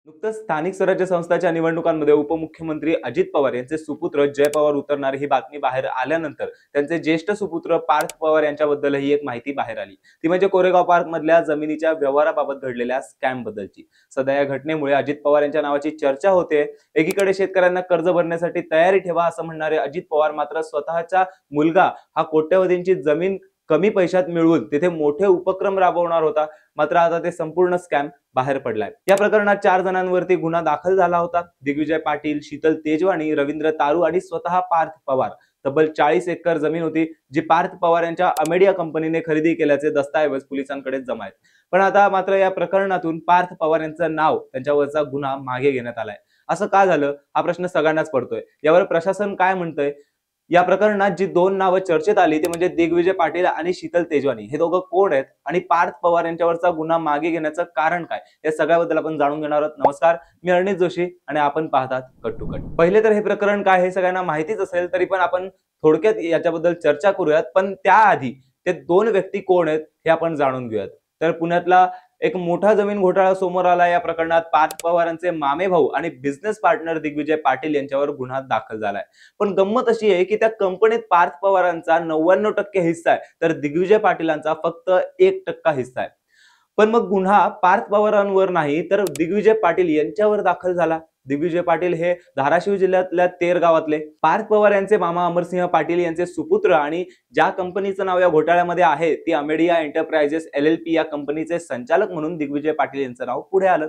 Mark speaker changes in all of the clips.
Speaker 1: नुकतंच स्थानिक स्वराज्य संस्थांच्या निवडणुकांमध्ये उपमुख्यमंत्री अजित पवार यांचे सुपुत्र जय पवार उतरणार ही बातमी बाहेर आल्यानंतर त्यांचे ज्येष्ठ सुपुत्र पार्थ पवार यांच्याबद्दलही एक माहिती बाहेर आली। ती म्हणजे कोरेगाव पार्क मधल्या जमिनीच्या व्यवहाराबाबत घडलेल्या स्कॅम बद्दलची। सध्या या घटनेमुळे अजित पवार यांच्या नावाची चर्चा होते। एकीकडे शेतकऱ्यांना कर्ज भरण्यासाठी तयारी ठेवा असं म्हणणारे अजित पवार मात्र स्वतःचा मुलगा हा कोट्यवधींची जमीन कमी पैशात मिळवून तिथे मोठे उपक्रम राबवणार होता। मात्र आता ते संपूर्ण स्कॅम बाहेर पडलाय। या प्रकरणात 4 जणांवरती गुन्हा दाखल झाला होता। दिग्विजय पाटील, शीतल तेजवानी, रवींद्र तारू आणि स्वतः पार्थ पवार। तब्बल 40 एकर जमीन होती जी पार्थ पवार यांच्या अमेडिया कंपनीने खरेदी केल्याचे दस्तऐवज पोलिसांकडे जमा आहेत। पण आता मात्र या प्रकरणातून पार्थ पवार यांचं नाव, त्यांच्यावरचा गुन्हा मागे घेण्यात आलाय। असं का झालं हा प्रश्न सगळ्यांनाच पडतोय। यावर प्रशासन काय म्हणतंय? या प्रकरणात जी 2 नावं चर्चेत आली ते म्हणजे दिग्विजय पाटील आणि शीतल तेजवानी। हे दोघं कोण आहेत आणि पार्थ पवार यांच्यावरचा गुन्हा मागे घेण्याचं कारण काय, या सगळ्याबद्दल आपण जाणून घेणार आहोत। नमस्कार, मी अर्णित जोशी आणि आपण पाहतात कट टू कट। पहिले तर हे प्रकरण काय हे सगळ्यांना माहितीच असेल, तरी पण आपण थोडक्यात याच्याबद्दल चर्चा करूयात। पण त्याआधी ते 2 व्यक्ती कोण आहेत हे आपण जाणून घेऊयात। तर पुण्यातला एक मोठा जमीन घोटाळा समोर आला। या प्रकरणात पार्थ पवारांचे मामे भाऊ आणि बिझनेस पार्टनर दिग्विजय पाटील यांच्यावर गुन्हा दाखल झालाय। पण गंमत अशी आहे की त्या कंपनीत पार्थ पवारांचा 99% हिस्सा आहे, तर दिग्विजय पाटीलांचा फक्त 1% हिस्सा आहे। पण मग गुन्हा पार्थ पवारांवर नाही तर दिग्विजय पाटील यांच्यावर दाखल झाला। दिग्विजय पाटील हे धाराशिव जिल्ह्यातल्या तेर गावातले। पार्थ पवार यांचे मामा अमरसिंह पाटील यांचे सुपुत्र आणि ज्या कंपनीचं नाव या घोटाळ्यामध्ये आहे ती अमेडिया एंटरप्राइजेस LLP या कंपनीचे संचालक म्हणून दिग्विजय पाटील यांचं नाव पुढे आलं।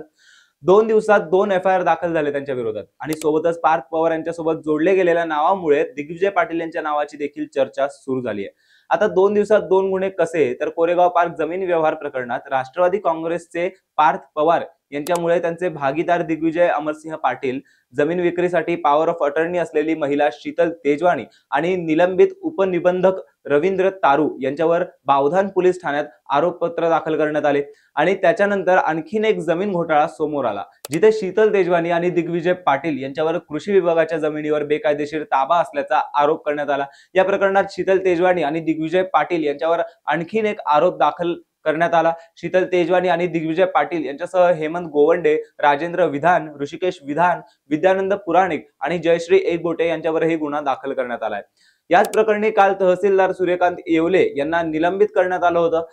Speaker 1: 2 दिवसात 2 FIR दाखल झाले त्यांच्या विरोधात आणि सोबतच पार्थ पवार यांच्यासोबत जोडले गेलेल्या नावामुळे दिग्विजय पाटील यांच्या नावाची देखील चर्चा सुरू झाली आहे। आता 2 दिवसात 2 गुन्हे कसे? तर कोरेगाव पार्क जमीन व्यवहार प्रकरणात राष्ट्रवादी काँग्रेसचे पार्थ पवार यांच्यामुळे त्यांचे भागीदार दिग्विजय अमरसिंह पाटील, जमीन विक्रीसाठी पॉवर ऑफ अटर्नी असलेली महिला शीतल तेजवानी आणि निलंबित उपनिबंधक रवींद्र तारू यांच्यावर बावधान पोलीस ठाण्यात आरोपपत्र दाखल करण्यात आले। आणि त्याच्यानंतर आणखीन एक जमीन घोटाळा समोर आला, जिथे शीतल तेजवानी आणि दिग्विजय पाटील यांच्यावर कृषी विभागाच्या जमिनीवर बेकायदेशीर ताबा असल्याचा आरोप करण्यात आला। या प्रकरणात शीतल तेजवानी आणि दिग्विजय पाटील यांच्यावर आणखीन एक आरोप दाखल करण्यात आला। शीतल तेजवानी आणि दिग्विजय पाटील यांच्यासह हेमंत गोवंडे, राजेंद्र विधान, ऋषिकेश विधान, विद्यानंद पुराणिक आणि जयश्री एकबोटे यांच्यावरही गुन्हा दाखल करण्यात आलाय। याच प्रकरणी काल तहसीलदार सूर्यकांत येवले यांना निलंबित करण्यात आलं होतं।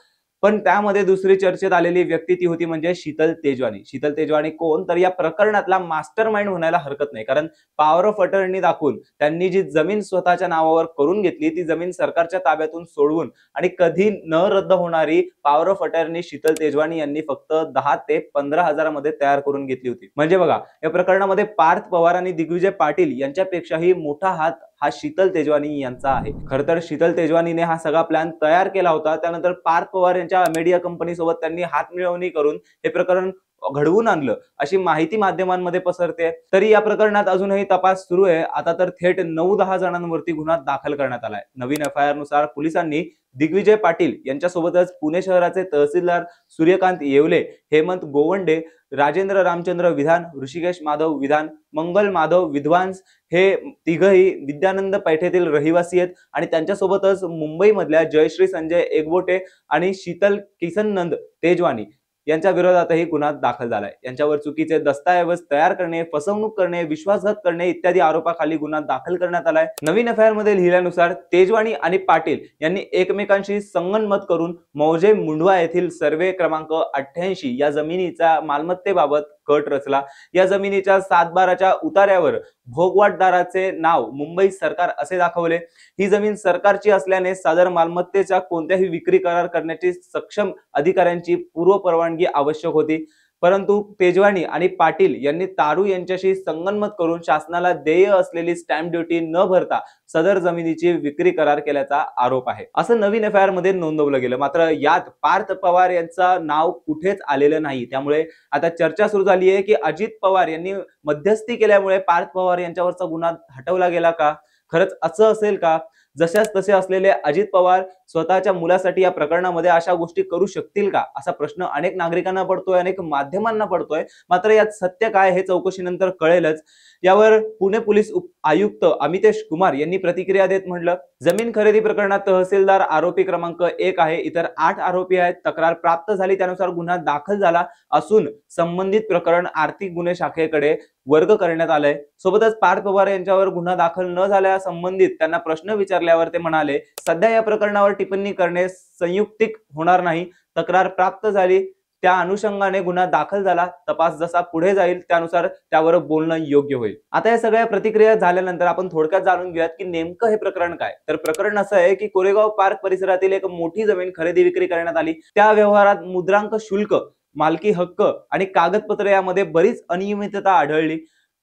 Speaker 1: पण त्यामध्ये दुसरी चर्चेत आलेली व्यक्ती ती होती म्हणजे शीतल तेजवानी। शीतल तेजवानी कोण? तर या प्रकरणातला मास्टरमाइंड म्हणायला हरकत नाही, कारण पॉवर ऑफ अटर्नी दाखवून त्यांनी जी जमीन स्वतःच्या नावावर करून घेतली ती जमीन सरकारच्या ताब्यातून सोडवून आणि कधी न रद्द होणारी power of attorney Sheetal Tejwani यांनी फक्त 10 ते 15 हजारामध्ये तयार करून घेतली होती। म्हणजे बघा, या प्रकरणामध्ये पार्थ पवार आणि दिग्विजय पाटील यांच्यापेक्षाही मोठा हात हा शीतल तेजवानी यांचा आहे। खरं तर शीतल तेजवानीने हा सगळा प्लॅन तयार केला होता। त्यानंतर पार्थ पवार यांच्या अमेडिया कंपनी सोबत त्यांनी हातमिळवणी करून हे प्रकरण घडवून आणलं अशी माहिती माध्यमांमध्ये पसरते। तरी या प्रकरणात अजूनही तपास सुरू आहे। आता तर थेट 9-10 जणांवरती गुन्हा दाखल करण्यात आलाय। नवीन FIR नुसार पोलिसांनी दिग्विजय पाटील यांच्यासोबतच पुणे शहराचे तहसीलदार सूर्यकांत येवले, हेमंत गोवंडे, राजेंद्र रामचंद्र विधान, ऋषिकेश माधव विधान, मंगल माधव विद्वांस हे तिघही विद्यानंद पैठेतील रहिवासी आहेत। आणि त्यांच्यासोबतच मुंबईमधल्या जयश्री संजय एकबोटे आणि शीतल किसननंद तेजवानी यांच्या विरोधातही गुन्हा दाखल झालाय। यांच्यावर चुकीचे दस्तऐवज तयार करणे, फसवणूक करणे, विश्वासघात करणे इत्यादी आरोपाखाली गुन्हा दाखल करण्यात आलाय। नवीन FIR मध्ये लिहिल्यानुसार तेजवानी आणि पाटील यांनी एकमेकांशी संगनमत करून मौजे मुंडवा येथील सर्वे क्रमांक 88 या जमिनीच्या मालमत्तेबाबत कट रचला। या जमिनीच्या 7/12च्या उतार्यावर भोगवाटदाराचे नाव मुंबई सरकार असे दाखवले। ही जमीन सरकारची असल्याने सदर मालमत्तेचा कोणत्याही विक्री करार करण्याची सक्षम अधिकाऱ्यांची पूर्व परवानगी आवश्यक होती। परंतु तेजवानी आणि पाटील यांनी तारू यांच्याशी संगनमत करून शासनाला देय असलेली स्टॅम्प ड्युटी न भरता सदर जमिनीची विक्री करार केल्याचा आरोप आहे, असं नवीन FIR मध्ये नोंदवलं गेलं। मात्र यात पार्थ पवार यांचं नाव कुठेच आलेलं नाही। त्यामुळे आता चर्चा सुरू झाली आहे की अजित पवार यांनी मध्यस्थी केल्यामुळे पार्थ पवार यांच्यावरचा गुन्हा हटवला गेला का? खरंच असं असेल का? जशाच तसे असलेले अजित पवार स्वतःच्या मुलासाठी या प्रकरणामध्ये अशा गोष्टी करू शकतील का, असा प्रश्न अनेक नागरिकांना पडतोय, अनेक माध्यमांना पडतोय. मात्र यात सत्य काय हे चौकशीनंतर कळेलच. यावर पुणे पोलीस आयुक्त अमितेश कुमार यांनी प्रतिक्रिया देत म्हटलं, जमीन खरेदी प्रकरणात तहसीलदार आरोपी क्रमांक 1 आहे. इतर 8 आरोपी आहेत. तक्रार प्राप्त झाली त्यानुसार गुन्हा दाखल झाला असून संबंधित प्रकरण आर्थिक गुन्हे शाखेकडे वर्ग करण्यात आलंय. सोबतच पार्थ पवार यांच्यावर गुन्हा दाखल न झाल्या संबंधित त्यांना प्रश्न विचारल्यावर ते म्हणाले, सध्या या प्रकरणावर टिप्पणी करणे संयुक्तिक होणार नाही. तक्रार प्राप्त झाली त्या अनुषंगाने गुन्हा दाखल झाला. तपास जसा पुढे जाईल त्यानुसार त्यावर बोलणं योग्य होईल. आता या सगळ्या प्रतिक्रिया झाल्यानंतर आपण थोडक्यात जाणून घेऊयात की नेमकं हे प्रकरण काय. तर प्रकरण असं आहे की कोरेगाव पार्क परिसरातील एक मोठी जमीन खरेदी विक्री करण्यात आली. त्या व्यवहारात मुद्रांक शुल्क, मालकी हक्क आणि कागदपत्र यामध्ये बरीच अनियमितता आढळली.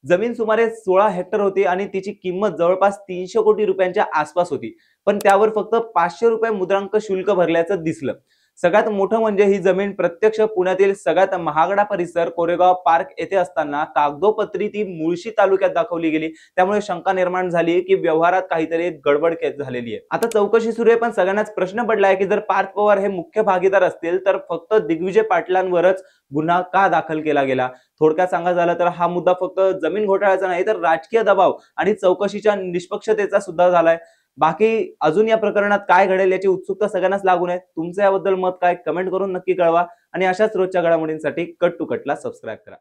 Speaker 1: जमीन सुमारे 16 हेक्टर होती आणि तिची किंमत जवळपास 300 कोटी रुपयांच्या आसपास होती. पण त्यावर फक्त 500 रुपये मुद्रांक शुल्क भरल्याचं दिसलं. सगळ्यात मोठं म्हणजे ही जमीन प्रत्यक्ष पुण्यातील सगळ्यात महागडा परिसर कोरेगाव पार्क येथे असताना कागदोपत्री ती मुळशी तालुक्यात दाखवली गेली. त्यामुळे शंका निर्माण झाली की व्यवहारात काहीतरी गडबड झालेली आहे. आता चौकशी सुरू आहे, पण सगळ्यांनाच प्रश्न पडलाय की जर पार्थ पवार हे मुख्य भागीदार असतील तर फक्त दिग्विजय पाटलांवरच गुन्हा का दाखल केला गेला. थोडक्यात सांगायचं झालं तर हा मुद्दा फक्त जमीन घोटाळ्याचा नाही तर राजकीय दबाव आणि चौकशीच्या निष्पक्षतेचा सुद्धा झालाय. बाकी अजून या प्रकरणात काय घडेल याची उत्सुकता सगळ्यांनाच लागून आहे. तुमचं याबद्दल मत काय, कमेंट करून नक्की कळवा आणि अशाच रोजच्या घडामोडींसाठी कट टू कटला सबस्क्राईब करा.